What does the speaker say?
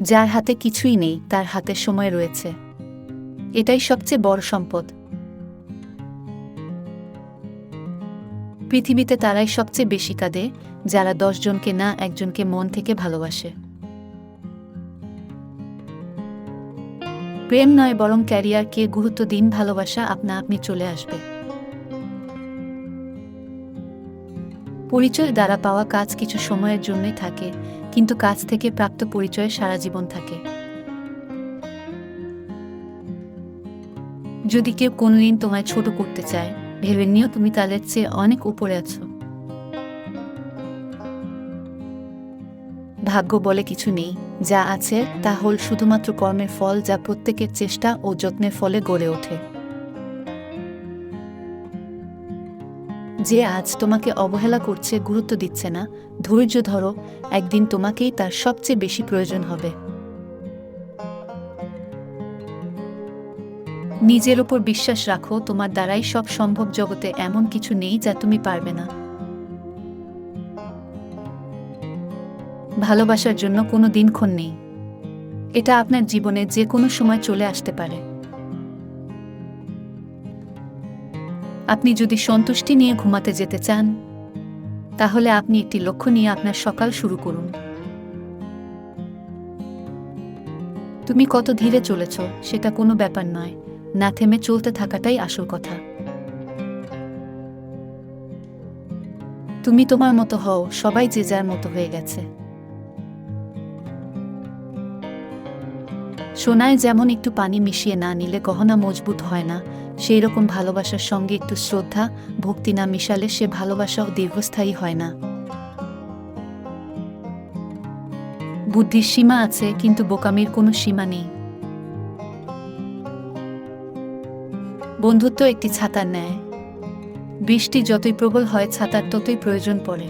যার হাতে কিছুই নেই তার হাতে সময় রয়েছে। এটাই সবচেয়ে বড় সম্পদ। পৃথিবীতে তারাই সবচেয়ে বেশি কাঁদে যারা 10 জনকে না একজনকে মন থেকে ভালোবাসে। প্রেম নয় বরং ক্যারিয়ারকে গুরুত্ব দিন, ভালোবাসা আপনা আপনি চলে আসবে। পরিচয় দ্বারা পাওয়া কাজ কিছু সময়ের জন্যই থাকে, কিন্তু কাজ থেকে প্রাপ্ত পরিচয় সারা জীবন থাকে। যদি কেউ কোনোদিন তোমায় ছোট করতে চায়, ভেবে নিও তুমি তাদের চেয়ে অনেক উপরে আছো। ভাগ্য বলে কিছু নেই, যা আছে তা হল শুধুমাত্র কর্মের ফল, যা প্রত্যেকের চেষ্টা ও যত্নের ফলে গড়ে ওঠে। যে আজ তোমাকে অবহেলা করছে, গুরুত্ব দিচ্ছে না, ধৈর্য ধরো, একদিন তোমাকেই তার সবচেয়ে বেশি প্রয়োজন হবে। নিজের ওপর বিশ্বাস রাখো, তোমার দ্বারাই সব সম্ভব। জগতে এমন কিছু নেই যা তুমি পারবে না। ভালোবাসার জন্য কোনো দিনক্ষণ নেই, এটা আপনার জীবনে যে কোনো সময় চলে আসতে পারে। আপনি যদি সন্তুষ্টি নিয়ে ঘুমাতে যেতে চান, তাহলে আপনি একটি লক্ষ্য নিয়ে আপনার সকাল শুরু করুন। তুমি কত ধীরে চলেছ সেটা কোনো ব্যাপার নয়, না থেমে চলতে থাকাটাই আসল কথা। তুমি তোমার মতো হও, সবাই যে যার মতো হয়ে গেছে। সোনায় যেমন একটু পানি মিশিয়ে না নিলে গহনা মজবুত হয় না, সেই রকম ভালোবাসার সঙ্গে একটু শ্রদ্ধা, ভক্তি না মিশালে সে ভালোবাসাও দীর্ঘস্থায়ী হয় না। বুদ্ধির সীমা আছে, কিন্তু বোকামির কোনো সীমা নেই। বন্ধুত্ব একটি ছাতার ন্যায়, বৃষ্টি যতই প্রবল হয় ছাতার ততই প্রয়োজন পড়ে।